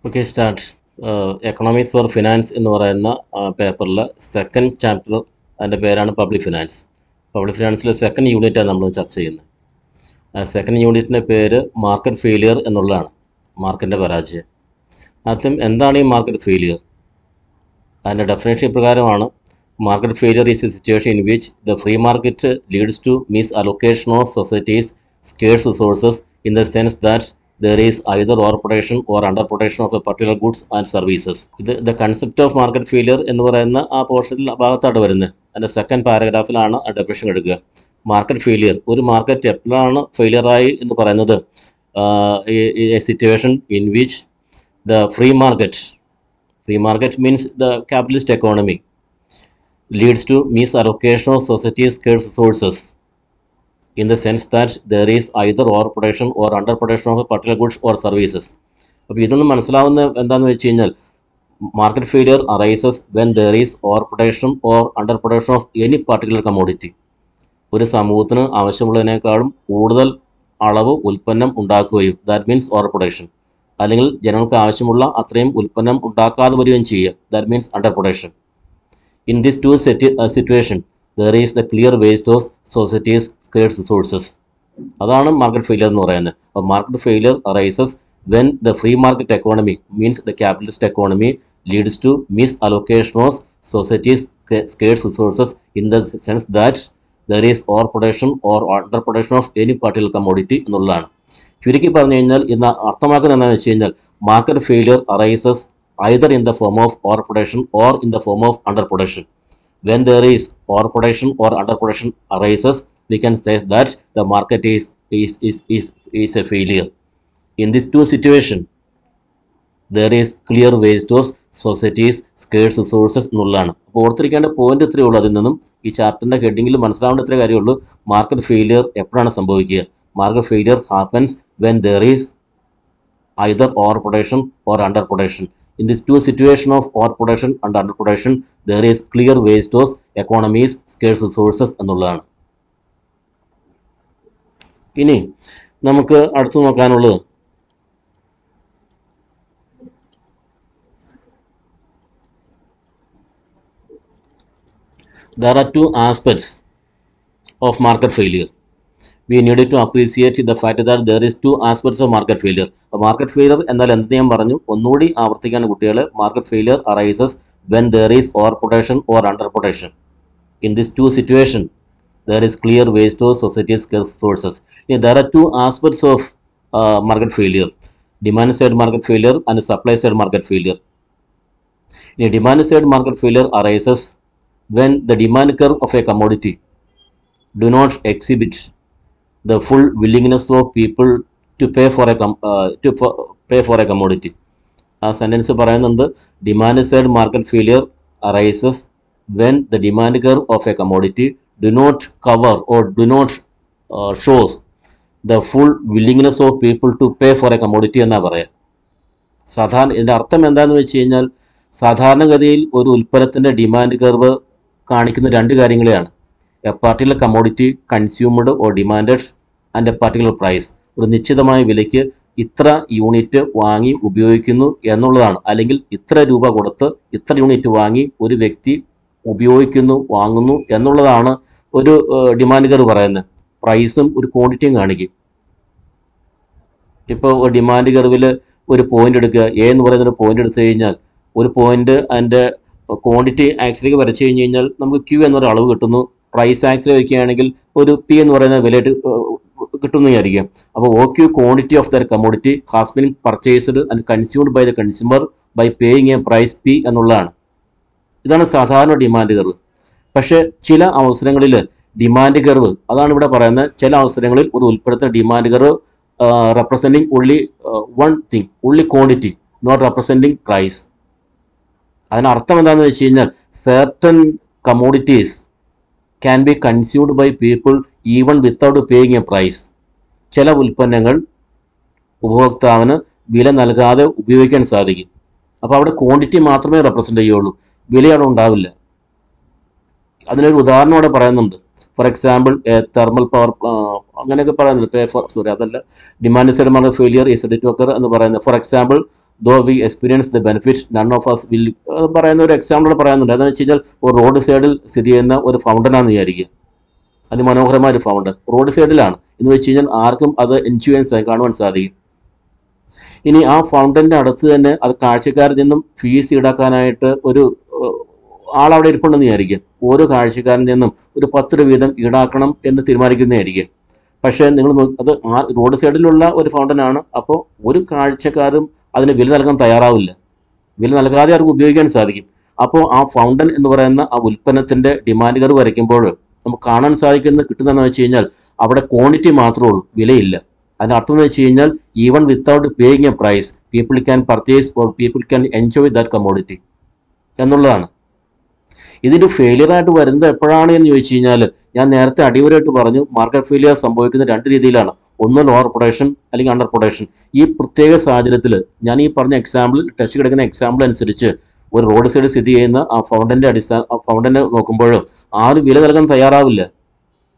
Okay start. Economics four finance എന്ന് പറയുന്ന പേപ്പറിലെ second chapter, അതിൻ്റെ പേരാണ് പബ്ലിക് ഫിനാൻസ്. പബ്ലിക് ഫിനാൻസിലെ സെക്കൻഡ് യൂണിറ്റാണ് നമ്മൾ ചർച്ച ചെയ്യുന്നത്. സെക്കൻഡ് യൂണിറ്റിൻ്റെ പേര് മാർക്കറ്റ് ഫെയിലിയർ എന്നുള്ളതാണ്, മാർക്കറ്റിൻ്റെ പരാജയം. ആദ്യം എന്താണ് ഈ മാർക്കറ്റ് ഫെയിലിയർ? അതിൻ്റെ ഡെഫിനേഷൻ പ്രകാരമാണ്: market failure is a situation in which the free market leads to misallocation of society's scarce resources in the sense that there is either overproduction or underproduction of a particular goods and services. The concept of market failure എന്ന് പറയുന്ന ആ പോർഷനിൽ ഭാഗത്താണ് വരുന്നത്. അതിൻ്റെ second പാരഗ്രാഫിലാണ് ആ definition എടുക്കുക. Market failure, ഒരു മാർക്കറ്റ് എപ്പോഴാണ് ഫെയിലിയറായി എന്ന് പറയുന്നത്? A situation in which the free market means the capitalist economy leads to misallocation of society's scarce resources in the sense that there is either overproduction or underproduction of a particular goods or services. അപ്പോൾ ഇതൊന്നും മനസ്സിലാവുന്ന എന്താണെന്ന് വെച്ച് കഴിഞ്ഞാൽ, market failure arises when there is overproduction or underproduction of any particular commodity. ഒരു സമൂഹത്തിന് ആവശ്യമുള്ളതിനേക്കാളും കൂടുതൽ അളവ് ഉൽപ്പന്നം ഉണ്ടാക്കുകയും, ദാറ്റ് മീൻസ് ഓവർപ്രൊഡക്ഷൻ, അല്ലെങ്കിൽ ജനങ്ങൾക്ക് ആവശ്യമുള്ള അത്രയും ഉൽപ്പന്നം ഉണ്ടാക്കാതെ വരികയും ചെയ്യുക, that means underproduction. In these two situation, there is the clear waste of society's scarce resources. അതാണ് മാർക്കറ്റ് ഫെയിലിയർ എന്ന് പറയുന്നത്. അപ്പോൾ market failure arises when the free market economy means the capitalist economy leads to misallocation of society's scarce resources in the sense that there is overproduction or underproduction of any particular commodity എന്നുള്ളതാണ്. ചുരുക്കി പറഞ്ഞു കഴിഞ്ഞാൽ ഇന്ന് അർത്ഥമാക്കുന്നത് എന്താണെന്ന് വെച്ച് കഴിഞ്ഞാൽ, market failure arises either in the form of overproduction or in the form of underproduction. When there is overproduction or underproduction arises, we can say that the market is a failure. In these two situations, there is clear waste of society's scarce resources എന്നുള്ളതാണ്. അപ്പോൾ ഓർത്തിരിക്കേണ്ട point ഇത്രയേ ഉള്ളൂ. അതിൽ നിന്നും ഈ ചാപ്റ്ററിൻ്റെ ഹെഡിങ്ങിൽ മനസ്സിലാവേണ്ട ഇത്രേ കാര്യമുള്ളൂ. മാർക്കറ്റ് ഫെയിലിയർ എപ്പോഴാണ് സംഭവിക്കുക? Market failure happens when there is either overproduction or underproduction. In these two situations of overproduction and underproduction, there is clear waste of economy's scarce resources എന്നുള്ളതാണ്. ഇനി നമുക്ക് അടുത്ത് നോക്കാനുള്ളത് there are two aspects of market failure. We needed to appreciate the fact that there is two aspects of market failure. Market failure എന്നാൽ എന്ത് ഞാൻ പറഞ്ഞു, ഒന്നുകൂടി ആവർത്തിക്കാണ് കുട്ടികളെ. Market failure arises when there is overproduction or underproduction. In these two situations, there is clear waste of society's scarce resources. There are two aspects of market failure: demand side market failure and supply side market failure. Demand side market failure arises when the demand curve of a commodity do not exhibit the full willingness of people to pay for a commodity. ആ sentence പറയുന്നുണ്ട്, demand side market failure arises when the demand curve of a commodity do not cover or do not shows the full willingness of people to pay for a commodity എന്നാണ് പറയുക. സാധാരണ ഇതിൻ്റെ അർത്ഥം എന്താണെന്ന് വെച്ച് കഴിഞ്ഞാൽ, സാധാരണഗതിയിൽ ഒരു ഉൽപ്പന്നത്തിൻ്റെ ഡിമാൻഡ് കർവ് കാണിക്കുന്ന രണ്ട് കാര്യങ്ങളെയാണ്: a particular commodity consumed or demanded and a particular price. ഒരു നിശ്ചിതമായ വിലയ്ക്ക് ഇത്ര യൂണിറ്റ് വാങ്ങി ഉപയോഗിക്കുന്നു എന്നുള്ളതാണ്, അല്ലെങ്കിൽ ഇത്ര രൂപ കൊടുത്ത് ഇത്ര യൂണിറ്റ് വാങ്ങി ഒരു വ്യക്തി ഉപയോഗിക്കുന്നു, വാങ്ങുന്നു എന്നുള്ളതാണ് ഒരു ഡിമാൻഡ് കർവ് പറയുന്നത്. പ്രൈസും ഒരു ക്വാണ്ടിറ്റിയും കാണിക്കും. ഇപ്പോൾ ഡിമാൻഡ് കർവിൽ ഒരു പോയിന്റ് എടുക്കുക, എ എന്ന് പറയുന്ന ഒരു പോയിന്റ് എടുത്തു കഴിഞ്ഞാൽ, ഒരു പോയിന്റ് അതിൻ്റെ ക്വാണ്ടിറ്റി ആക്സിലേക്ക് വരച്ചു കഴിഞ്ഞ് കഴിഞ്ഞാൽ നമുക്ക് ക്യൂ എന്നൊരു അളവ് കിട്ടുന്നു. പ്രൈസ് ആക്സിൽ വയ്ക്കുകയാണെങ്കിൽ ഒരു പി എന്ന് പറയുന്ന വിലയിട്ട് കിട്ടുമെന്ന് വിചാരിക്കാം. അപ്പോൾ ഓ Q quantity of the commodity has been purchased and consumed by the consumer by paying a price P എന്നുള്ളതാണ്. ഇതാണ് സാധാരണ ഡിമാൻഡ് കർവ്. പക്ഷേ ചില അവസരങ്ങളിൽ ഡിമാൻഡ് കർവ്, അതാണ് ഇവിടെ പറയുന്നത്, ചില അവസരങ്ങളിൽ ഒരു ഉൽപ്പന്നത്തിന് demand curve representing only one thing, only quantity, not representing price. അതിനർത്ഥം എന്താണെന്ന് വെച്ച് കഴിഞ്ഞാൽ, certain commodities can be consumed by people even without paying a price. ചില ഉൽപ്പന്നങ്ങൾ ഉപഭോക്താവിന് വില നൽകാതെ ഉപയോഗിക്കാൻ സാധിക്കും. അപ്പോൾ അവിടെ ക്വാണ്ടിറ്റി മാത്രമേ റെപ്രസെൻ്റ് ചെയ്യുള്ളൂ, വില അവിടെ ഉണ്ടാവില്ല. അതിനൊരു ഉദാഹരണം അവിടെ പറയുന്നുണ്ട്. ഫോർ എക്സാമ്പിൾ തെർമൽ പവർ അങ്ങനെയൊക്കെ പറയുന്നുണ്ട്. അതല്ല demand side market failure is that occur എന്ന് പറയുന്നത്. For example though we experience the benefit none of us will പറയുന്ന ഒരു എക്സാമ്പിൾ പറയുന്നുണ്ട്. അതെന്ന് വെച്ച് കഴിഞ്ഞാൽ ഒരു റോഡ് സൈഡിൽ സ്ഥിതി ചെയ്യുന്ന ഒരു ഫൗണ്ടനാണെന്ന് വിചാരിക്കുക. അതിമനോഹരമായ ഒരു ഫൗണ്ടൻ റോഡ് സൈഡിലാണ് എന്ന് വെച്ച് കഴിഞ്ഞാൽ ആർക്കും അത് എൻജോയ് ചെയ്യാൻ കാണുവാൻ സാധിക്കും. ഇനി ആ ഫൗണ്ടൻ്റെ അടുത്ത് തന്നെ അത് കാഴ്ചക്കാരിൽ നിന്നും ഫീസ് ഈടാക്കാനായിട്ട് ഒരു ആളവിടെ ഇരിപ്പുണ്ടെന്ന് വിചാരിക്കുക. ഓരോ കാഴ്ചക്കാരിൽ നിന്നും ഒരു 10 രൂപ വീതം ഈടാക്കണം എന്ന് തീരുമാനിക്കുന്നതായിരിക്കും. പക്ഷേ നിങ്ങൾ അത് റോഡ് സൈഡിലുള്ള ഒരു ഫൗണ്ടനാണ്. അപ്പോൾ ഒരു കാഴ്ചക്കാരും അതിന് വില നൽകാൻ തയ്യാറാവില്ല. വില നൽകാതെ അവർക്ക് ഉപയോഗിക്കാൻ സാധിക്കും. അപ്പോൾ ആ ഫൗണ്ടൻ എന്ന് പറയുന്ന ആ ഉൽപ്പന്നത്തിൻ്റെ ഡിമാൻഡ് കർവ് വരയ്ക്കുമ്പോൾ നമുക്ക് കാണാൻ സാധിക്കുന്നത് കിട്ടുന്നതെന്ന് വെച്ച് കഴിഞ്ഞാൽ അവിടെ ക്വാണ്ടിറ്റി മാത്രമേ ഉള്ളൂ, വിലയില്ല. അതിനർത്ഥം എന്ന് വെച്ച് കഴിഞ്ഞാൽ even without paying a price people can purchase or people can enjoy that commodity എന്നുള്ളതാണ്. ഇതിൻ്റെ ഫെയിലിയറായിട്ട് വരുന്നത് എപ്പോഴാണ് എന്ന് ചോദിച്ചു കഴിഞ്ഞാൽ ഞാൻ നേരത്തെ അടിവരായിട്ട് പറഞ്ഞു, മാർക്കറ്റ് ഫെയിലിയർ സംഭവിക്കുന്ന 2 രീതിയിലാണ്. ഒന്ന് ലോവർ പ്രൊഡക്ഷൻ അല്ലെങ്കിൽ അണ്ടർ പ്രൊഡക്ഷൻ. ഈ പ്രത്യേക സാഹചര്യത്തിൽ ഞാൻ ഈ പറഞ്ഞ എക്സാമ്പിൾ ടെസ്റ്റ് കിടക്കുന്ന എക്സാമ്പിൾ അനുസരിച്ച് ഒരു റോഡ് സൈഡ് സ്ഥിതി ചെയ്യുന്ന ആ ഫൗണ്ടനെ നോക്കുമ്പോൾ ആരും വില നൽകാൻ തയ്യാറാവില്ല,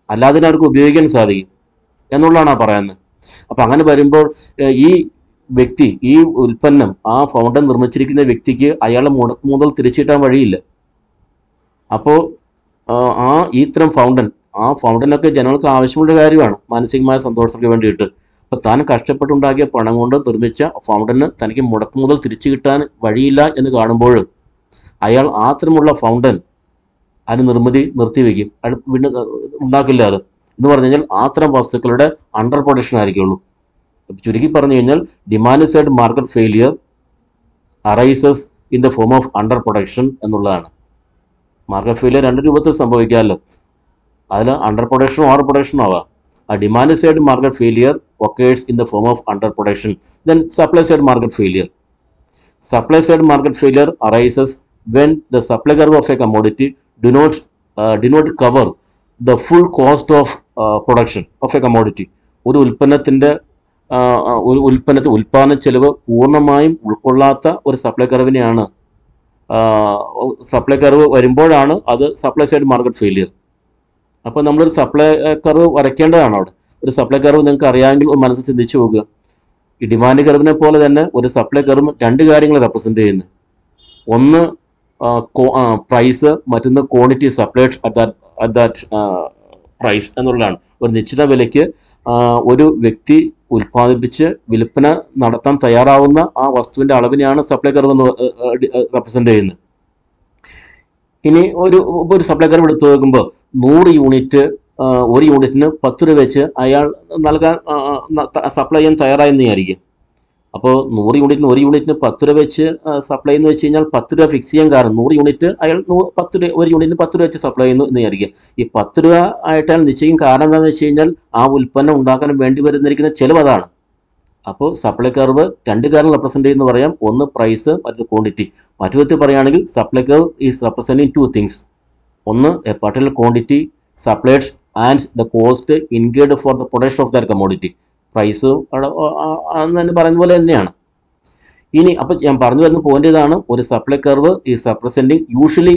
അല്ലാതെ അവർക്ക് ഉപയോഗിക്കാൻ സാധിക്കും എന്നുള്ളതാണ് ആ പറയുന്നത്. അപ്പം അങ്ങനെ വരുമ്പോൾ ഈ വ്യക്തി ഈ ഉൽപ്പന്നം ആ ഫൗണ്ടൻ നിർമ്മിച്ചിരിക്കുന്ന വ്യക്തിക്ക് അയാളെ മുതൽ തിരിച്ചിട്ടാൻ വഴിയില്ല. അപ്പോൾ ഇത്തരം ആ ഫൗണ്ടനൊക്കെ ജനങ്ങൾക്ക് ആവശ്യമുള്ള കാര്യമാണ് മാനസികമായ സന്തോഷത്തിന് വേണ്ടിയിട്ട്. അപ്പോൾ താൻ കഷ്ടപ്പെട്ടുണ്ടാക്കിയ പണം കൊണ്ട് നിർമ്മിച്ച ഫൗണ്ടന് തനിക്ക് മുതൽ തിരിച്ചു കിട്ടാൻ വഴിയില്ല എന്ന് കാണുമ്പോൾ അയാൾ അത്തരമുള്ള ഫൗണ്ടൻ അതിന് നിർമ്മിതി നിർത്തിവെക്കും, വീണ്ടും ഉണ്ടാക്കില്ല. അത് എന്ന് പറഞ്ഞു കഴിഞ്ഞാൽ അത്തരം വസ്തുക്കളുടെ അണ്ടർ പ്രൊഡക്ഷൻ ആയിരിക്കുള്ളൂ. ചുരുക്കി പറഞ്ഞു കഴിഞ്ഞാൽ demand side market failure arises in the form of under production എന്നുള്ളതാണ്. മാർക്കറ്റ് ഫെയിലിയർ 2 രൂപത്തിൽ സംഭവിക്കാമല്ലോ. അതിൽ അണ്ടർ പ്രൊഡക്ഷനും ഓവർ പ്രൊഡക്ഷനും ആവാം. A demand side market failure occurs in the form of underproduction. Then supply side market failure. Supply side market failure arises when the supply curve of a commodity do not cover the full cost of production of a commodity. ഒരു ഉൽപ്പന്ന ചെലവ് പൂർണ്ണമായും ഉൾക്കൊള്ളാത്ത ഒരു supply കർവിനെയാണ് supply curve വരുമ്പോഴാണ് അത് supply side market failure. അപ്പോൾ നമ്മളൊരു supply curve വരയ്ക്കേണ്ടതാണ്. അവിടെ ഒരു സപ്ലൈ കർവ് നിങ്ങൾക്ക് അറിയാമെങ്കിൽ ഒരു മനസ്സിൽ ചിന്തിച്ചു പോകുക. ഈ ഡിമാൻഡ് കർവിനെ പോലെ തന്നെ ഒരു സപ്ലൈ കർവ് 2 കാര്യങ്ങൾ റെപ്രസെൻ്റ് ചെയ്യുന്നു. ഒന്ന് പ്രൈസ്, മറ്റൊന്ന് quantity supplied at that price എന്നുള്ളതാണ്. ഒരു നിശ്ചിത വിലയ്ക്ക് ഒരു വ്യക്തി ഉൽപ്പാദിപ്പിച്ച് വിൽപ്പന നടത്താൻ തയ്യാറാവുന്ന ആ വസ്തുവിൻ്റെ അളവിനെയാണ് സപ്ലൈ കർവ് എന്ന് റെപ്രസെൻ്റ് ചെയ്യുന്നത്. ഇനി ഒരു സപ്ലൈ കർവ് എടുത്തു നോക്കുമ്പോൾ 100 യൂണിറ്റ് ഒരു യൂണിറ്റിന് 10 രൂപ വെച്ച് അയാൾ നൽകാൻ സപ്ലൈ ചെയ്യാൻ തയ്യാറായെന്ന് വിചാരിക്കും. അപ്പോൾ 100 യൂണിറ്റിന് ഒരു യൂണിറ്റിന് 10 രൂപ വെച്ച് സപ്ലൈ എന്ന് വെച്ച് കഴിഞ്ഞാൽ 10 രൂപ ഫിക്സ് ചെയ്യാൻ കാരണം 100 യൂണിറ്റ് അയാൾ ഒരു യൂണിറ്റിന് 10 രൂപ വെച്ച് സപ്ലൈ ചെയ്യുന്നു എന്ന് വിചാരിക്കുക. ഈ 10 രൂപ ആയിട്ട് അയാൾ നിശ്ചയിക്കും കാരണം എന്താണെന്ന് വെച്ച് കഴിഞ്ഞാൽ ആ ഉൽപ്പന്നം ഉണ്ടാക്കാൻ വേണ്ടി വരുന്നിരിക്കുന്ന ചിലവ് അതാണ്. അപ്പോൾ സപ്ലൈ കർവ് 2 കാര്യം റെപ്രസെൻ്റ് ചെയ്യുന്ന പറയാം. ഒന്ന് പ്രൈസ്, മറ്റൊന്ന് ക്വാണ്ടിറ്റി. മറ്റു വിധത്തിൽ പറയുകയാണെങ്കിൽ supply curve is representing 2 things. ഒന്ന് a particular quantity supplied and the cost incurred for the production of that commodity. Price തന്നെ പറയുന്ന പോലെ തന്നെയാണ്. ഇനി അപ്പോൾ ഞാൻ പറഞ്ഞു വരുന്ന പോയിന്റ് ഇതാണ്, ഒരു supply curve is representing usual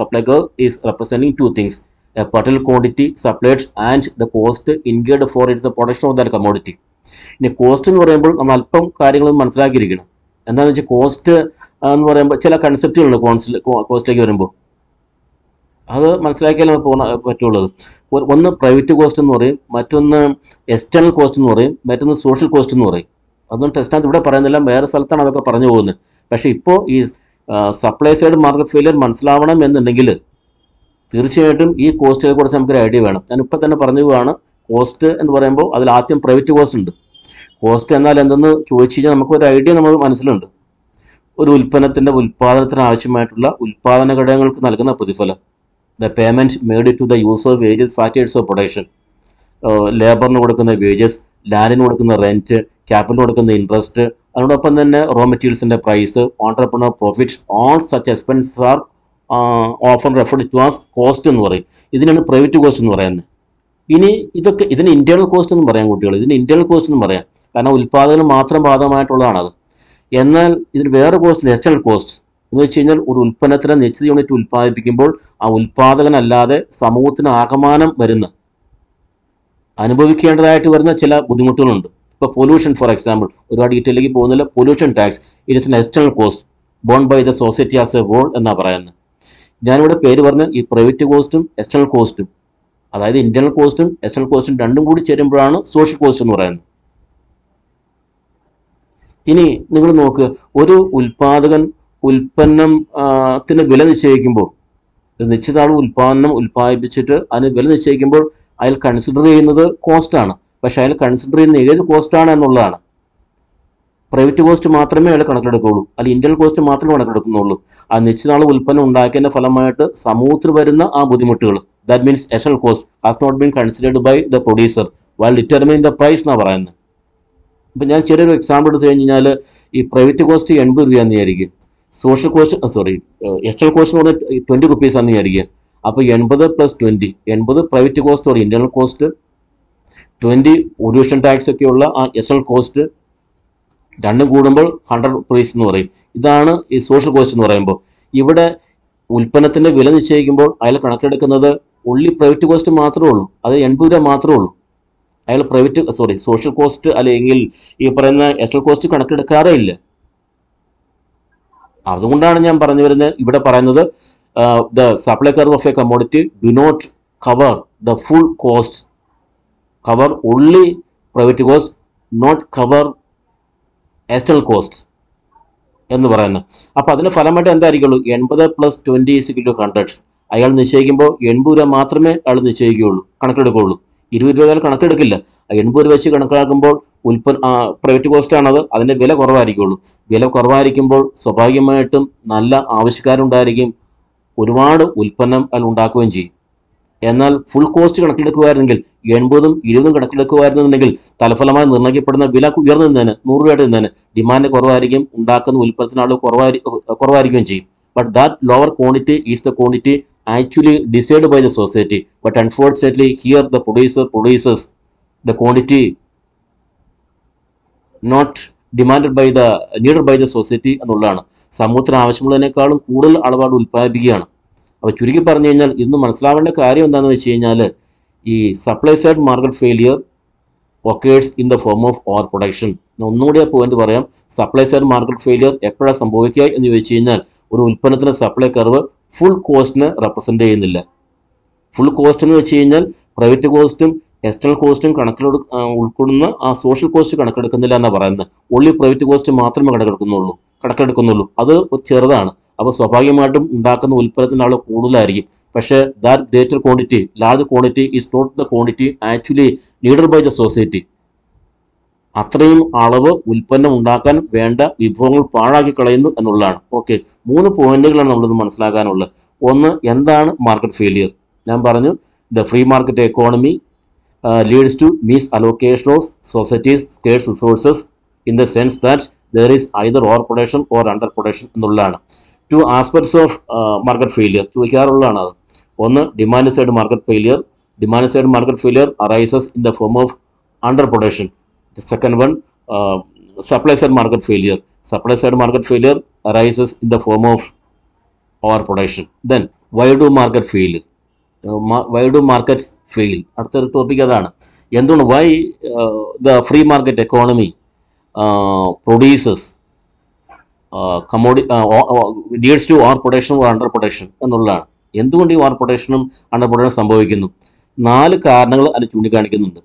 supply curve is representing 2 things, a particular quantity supplied and the cost incurred for its production of that commodity. ഇനി കോസ്റ്റ് എന്ന് പറയുമ്പോൾ നമ്മൾ അല്പം കാര്യങ്ങൾ മനസ്സിലാക്കിയിരിക്കണം. എന്താണെന്ന് വെച്ചാൽ കോസ്റ്റ് എന്ന് പറയുമ്പോൾ ചില കൺസെപ്റ്റുകളുണ്ട് കോസ്റ്റിലേക്ക് വരുമ്പോൾ, അത് മനസ്സിലാക്കിയാൽ നമുക്ക് പറ്റുള്ളത്. ഒന്ന് പ്രൈവറ്റ് കോസ്റ്റ് എന്ന് പറയും, മറ്റൊന്ന് എക്സ്റ്റേണൽ കോസ്റ്റ് എന്ന് പറയും, മറ്റൊന്ന് സോഷ്യൽ കോസ്റ്റ് എന്ന് പറയും. അതൊന്നും ടെസ്റ്റിനകത്ത് ഇവിടെ പറയുന്നില്ല, വേറെ സ്ഥലത്താണ് അതൊക്കെ പറഞ്ഞു പോകുന്നത്. പക്ഷേ ഇപ്പോൾ ഈ സപ്ലൈ സൈഡ് മാർക്കറ്റ് ഫെയിലിയർ മനസ്സിലാവണം എന്നുണ്ടെങ്കിൽ തീർച്ചയായിട്ടും ഈ കോസ്റ്റുകളെ കുറിച്ച് നമുക്കൊരു ഐഡിയ വേണം. ഞാനിപ്പോൾ തന്നെ പറഞ്ഞു പോവാണ്, കോസ്റ്റ് എന്ന് പറയുമ്പോൾ അതിൽ ആദ്യം പ്രൈവറ്റ് കോസ്റ്റ് ഉണ്ട്. കോസ്റ്റ് എന്നാൽ എന്തെന്ന് ചോദിച്ചു കഴിഞ്ഞാൽ നമുക്കൊരു ഐഡിയ നമ്മൾ മനസ്സിലുണ്ട്. ഒരു ഉൽപ്പന്നത്തിൻ്റെ ഉൽപ്പാദനത്തിന് ആവശ്യമായിട്ടുള്ള ഉൽപ്പാദന ഘടകങ്ങൾക്ക് നൽകുന്ന പ്രതിഫലം, the payment made to the use of various factors of production, ലേബറിന് കൊടുക്കുന്ന വേജസ്, ലാൻഡിന് കൊടുക്കുന്ന റെൻറ്റ്, ക്യാപിറ്റലിന് കൊടുക്കുന്ന ഇൻട്രസ്റ്റ്, അതിനോടൊപ്പം തന്നെ റോ മെറ്റീരിയൽസിൻ്റെ price, entrepreneur profit, all such expenses are often referred to as cost എന്ന് പറയും. ഇതിനാണ് പ്രൈവറ്റ് കോസ്റ്റ് എന്ന് പറയുന്നത്. ഇനി ഇതിന് ഇന്റേണൽ കോസ്റ്റ് എന്നും പറയാം കുട്ടികൾ, ഇതിന് ഇന്റേണൽ കോസ്റ്റ് എന്നും പറയാം, കാരണം ഉൽപ്പാദനം മാത്രം ബാധകമായിട്ടുള്ളതാണത്. എന്നാൽ ഇതിന് വേറെ കോസ്റ്റ് എക്സ്റ്റേണൽ കോസ്റ്റ് എന്ന് വെച്ച് കഴിഞ്ഞാൽ ഒരു ഉൽപ്പന്നത്തിനെ നിശ്ചിത യൂണിറ്റ് ഉൽപ്പാദിപ്പിക്കുമ്പോൾ ആ ഉൽപ്പാദകനല്ലാതെ സമൂഹത്തിന് ആകമാനം അനുഭവിക്കേണ്ടതായിട്ട് വരുന്ന ചില ബുദ്ധിമുട്ടുകളുണ്ട്. ഇപ്പോൾ പൊല്യൂഷൻ ഫോർ എക്സാമ്പിൾ, ഒരുപാട് ഡീറ്റെയിലേക്ക് പോകുന്നില്ല. Pollution tax it is an external cost borne by the society as a whole എന്നാണ് പറയുന്നത്. ഞാനിവിടെ പേര് പറഞ്ഞ ഈ പ്രൈവറ്റ് കോസ്റ്റും എക്സ്റ്റേണൽ കോസ്റ്റും, അതായത് ഇന്റേണൽ കോസ്റ്റും എക്സ്റ്റേണൽ കോസ്റ്റും രണ്ടും കൂടി ചേരുമ്പോഴാണ് സോഷ്യൽ കോസ്റ്റ് എന്ന് പറയുന്നത്. ഇനി നിങ്ങൾ നോക്കുക, ഒരു ഉൽപാദകൻ ഉൽപ്പന്നത്തിന് വില നിശ്ചയിക്കുമ്പോൾ, ഒരു നിശ്ചിത അളവ് ഉൽപ്പാദനം ഉൽപ്പാദിപ്പിച്ചിട്ട് അതിന് വില നിശ്ചയിക്കുമ്പോൾ അയാൾ കൺസിഡർ ചെയ്യുന്നത് കോസ്റ്റാണ്. പക്ഷെ അയാൾ കൺസിഡർ ചെയ്യുന്ന ഏത് കോസ്റ്റാണ് എന്നുള്ളതാണ്. പ്രൈവറ്റ് കോസ്റ്റ് മാത്രമേ അയാൾ കണക്കെടുക്കുകയുള്ളൂ, അല്ലെങ്കിൽ ഇന്റേണൽ കോസ്റ്റ് മാത്രമേ കണക്കെടുക്കുന്നുള്ളൂ. ആ നിശ്ചിത അളവ് ഉൽപ്പന്നം ഉണ്ടാക്കിയതിന്റെ ഫലമായിട്ട് സമൂഹത്തിൽ വരുന്ന ആ ബുദ്ധിമുട്ടുകൾ, that means external cost has not been considered by the producer while determining the price എന്നാണ് പറയുന്നത്. ഇപ്പം ഞാൻ ചെറിയൊരു എക്സാമ്പിൾ എടുത്തു കഴിഞ്ഞാൽ, ഈ പ്രൈവറ്റ് കോസ്റ്റ് 80 രൂപയാണെന്ന് വിചാരിക്കും, സോഷ്യൽ കോസ്റ്റ് എക്സ്റ്റേണൽ കോസ്റ്റ് എന്ന് പറഞ്ഞാൽ 20 റുപ്പീസ് ആണെന്ന് വിചാരിക്കുക. അപ്പോൾ 80 + 20, 80 പ്രൈവറ്റ് കോസ്റ്റോടെ ഇന്റേണൽ കോസ്റ്റ്, 20 പൊല്യൂഷൻ ടാക്സ് ഒക്കെയുള്ള ആ എക്സ്റ്റേണൽ കോസ്റ്റ്, രണ്ടും കൂടുമ്പോൾ 100 റുപ്പീസ് എന്ന് പറയും. ഇതാണ് ഈ സോഷ്യൽ കോസ്റ്റ് എന്ന് പറയുമ്പോൾ. ഇവിടെ ഉൽപ്പന്നത്തിന്റെ വില നിശ്ചയിക്കുമ്പോൾ അയാൾ കണക്കെടുക്കുന്നത് ഉള്ളി പ്രൈവറ്റ് കോസ്റ്റ് മാത്രമേ ഉള്ളൂ, അത് 80 രൂപ മാത്രമേ ഉള്ളൂ. അയാൾ സോഷ്യൽ കോസ്റ്റ് അല്ലെങ്കിൽ ഈ പറയുന്ന എക്സ്റ്റേണൽ കോസ്റ്റ് കണക്കെടുക്കാറേ ഇല്ല. അതുകൊണ്ടാണ് ഞാൻ പറഞ്ഞു വരുന്നത്, ഇവിടെ പറയുന്നത് the supply curve of a commodity do not cover the full cost, cover only private cost, not cover external cost എന്ന് പറയുന്നത്. അപ്പോൾ അതിന് ഫലമായിട്ട് എന്തായിരിക്കുള്ളൂ, 80 + 20 = 100. അയാൾ നിശ്ചയിക്കുമ്പോൾ 80 രൂപ മാത്രമേ അയാൾ നിശ്ചയിക്കുകയുള്ളൂ, കണക്കെടുക്കുകയുള്ളൂ. 20 രൂപ അയാൾ കണക്കെടുക്കില്ല. 80 രൂപ വെച്ച് കണക്കാക്കുമ്പോൾ പ്രൈവറ്റ് കോസ്റ്റ് ആണത്, അതിന്റെ വില കുറവായിരിക്കുള്ളൂ. വില കുറവായിരിക്കുമ്പോൾ സ്വാഭാവികമായിട്ടും നല്ല ആവശ്യക്കാരുണ്ടായിരിക്കും, ഒരുപാട് ഉൽപ്പന്നം അയാൾ ഉണ്ടാക്കുകയും ചെയ്യും. എന്നാൽ ഫുൾ കോസ്റ്റ് കണക്കിലെടുക്കുമായിരുന്നെങ്കിൽ, 80ഉം 20ഉം കണക്കിലെടുക്കുമായിരുന്നെങ്കിൽ തലഫലമായി നിർണ്ണയിക്കപ്പെടുന്ന വില ഉയർന്നതിന് 100 രൂപയുടെ നിന്നതിന് ഡിമാൻഡ് കുറവായിരിക്കും, ഉണ്ടാക്കുന്ന ഉൽപ്പന്നത്തിന് ആൾ കുറവായിരിക്കുകയും ചെയ്യും. But that lower quantity is the quantity actually decided by the society, but unfortunately here the producer produces the quantity not demanded by the needed by the society എന്നുള്ളതാണ്. സമൂഹത്തിന് ആവശ്യമുള്ളതിനേക്കാളും കൂടുതൽ അളവാട് ഉൽപ്പാദിപ്പിക്കുകയാണ്. അപ്പോൾ ചുരുക്കി പറഞ്ഞു കഴിഞ്ഞാൽ ഇന്ന് മനസ്സിലാവേണ്ട കാര്യം എന്താണെന്ന് വെച്ച് കഴിഞ്ഞാൽ, ഈ supply side market failure occurs in the form of over production. ഒന്നുകൂടി ആ പോയിന്റ് പറയാം. സപ്ലൈ സൈഡ് മാർക്കറ്റ് ഫെയിലിയർ എപ്പോഴാണ് സംഭവിക്കുക എന്ന് ചോദിച്ചു കഴിഞ്ഞാൽ, ഒരു ഉൽപ്പന്നത്തിന് സപ്ലൈ കർവ് ഫുൾ കോസ്റ്റിനെ റെപ്രസെന്റ് ചെയ്യുന്നില്ല. ഫുൾ കോസ്റ്റ് എന്ന് വെച്ച് കഴിഞ്ഞാൽ പ്രൈവറ്റ് കോസ്റ്റും എക്സ്റ്റേണൽ കോസ്റ്റും ഉൾക്കൊള്ളുന്ന ആ സോഷ്യൽ കോസ്റ്റ് കണക്കെടുക്കുന്നില്ല എന്നാണ് പറയുന്നത്. ഓൺലി പ്രൈവറ്റ് കോസ്റ്റ് മാത്രമേ കണക്കെടുക്കുന്നുള്ളൂ. അത് ചെറുതാണ്. അപ്പോൾ സ്വാഭാവികമായിട്ടും ഉണ്ടാക്കുന്ന ഉൽപ്പന്നത്തിൻ്റെ അളവ് കൂടുതലായിരിക്കും. പക്ഷേ that greater quantity, large quantity is not the quantity actually needed by the society. അത്രയും അളവ് ഉൽപ്പന്നം ഉണ്ടാക്കാൻ വേണ്ട വിഭവങ്ങൾ പാഴാക്കി കളയുന്നു എന്നുള്ളതാണ്. ഓക്കെ, 3 പോയിന്റുകളാണ് നമ്മളിത് മനസ്സിലാക്കാനുള്ളത്. ഒന്ന്, എന്താണ് മാർക്കറ്റ് ഫെയിലിയർ? ഞാൻ പറഞ്ഞു, the free market economy leads to misallocation of society's scarce resources in the sense that there is either over production or under production എന്നുള്ളതാണ്. 2 ആസ്പെക്ട്സ് ഓഫ് മാർക്കറ്റ് ഫെയിലിയർ ചോദിക്കാറുള്ളതാണ് അത്. ഒന്ന്, demand side market failure. Demand side market failure arises in the form of under production. The second one, supply side market failure. Supply side market failure arises in the form of overproduction. Then, why do market fail? Why do markets fail? അടുത്തൊരു topic അതാണ്. എന്തുകൊണ്ട് why the free market economy produces leads to overproduction or underproduction എന്നുള്ളതാണ്. എന്തുകൊണ്ട് ഈ ഓവർപ്രൊഡക്ഷനും അണ്ടർപ്രൊഡക്ഷനും സംഭവിക്കുന്നു? 4 കാരണങ്ങൾ അതിൽ ചൂണ്ടിക്കാണിക്കുന്നുണ്ട്.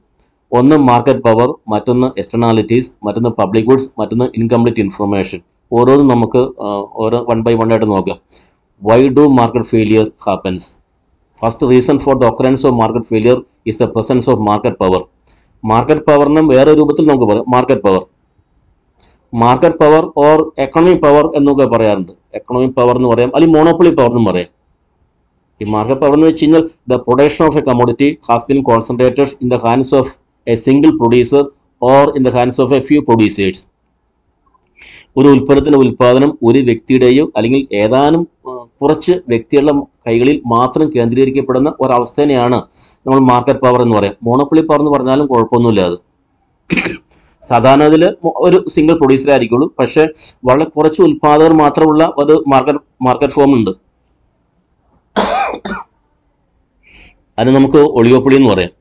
ഒന്ന് മാർക്കറ്റ് പവർ, മറ്റൊന്ന് എക്സ്റ്റേണാലിറ്റീസ്, മറ്റൊന്ന് പബ്ലിക് ഗുഡ്സ്, മറ്റൊന്ന് ഇൻകംപ്ലീറ്റ് ഇൻഫർമേഷൻ. ഓരോന്നും നമുക്ക് ഓരോ 1 by 1 ആയിട്ട് നോക്കാം. Why do market failure happens? First reason for the occurrence of market failure is the presence of market power. Market പവറിനും വേറെ രൂപത്തിൽ നമുക്ക് പറയാം market power or economic power എന്നൊക്കെ പറയാറുണ്ട്. എക്കണോമിക് പവർ എന്ന് പറയാം, അല്ലെങ്കിൽ മോണോപ്പൊളി പവർ എന്നും പറയാം. ഈ മാർക്കറ്റ് പവർ എന്ന് വെച്ച് കഴിഞ്ഞാൽ the production of a commodity has been concentrated in the hands of a single producer or in the hands of a few producers. ഒരു ഉൽപ്പന്നത്തിന്റെ ഉൽപ്പാദനം ഒരു വ്യക്തിയുടെയോ അല്ലെങ്കിൽ ഏതാനും കുറച്ച് വ്യക്തികളുടെ കൈകളിൽ മാത്രം കേന്ദ്രീകരിക്കപ്പെടുന്ന ഒരവസ്ഥേനെയാണ് നമ്മൾ മാർക്കറ്റ് പവർ എന്ന് പറയാം. മോണോപ്പൊളി പവർ എന്ന് പറഞ്ഞാലും കുഴപ്പമൊന്നുമില്ല. അത് സാധാരണ ഇതിൽ ഒരു സിംഗിൾ പ്രൊഡ്യൂസർ ആയിരിക്കുള്ളൂ, പക്ഷെ വളരെ കുറച്ച് ഉൽപ്പാദകർ മാത്രമുള്ള ഒരു മാർക്കറ്റ് ഫോം ഉണ്ട്. അതിന് നമുക്ക് ഒളിഗോപ്പൊളി എന്ന് പറയാം.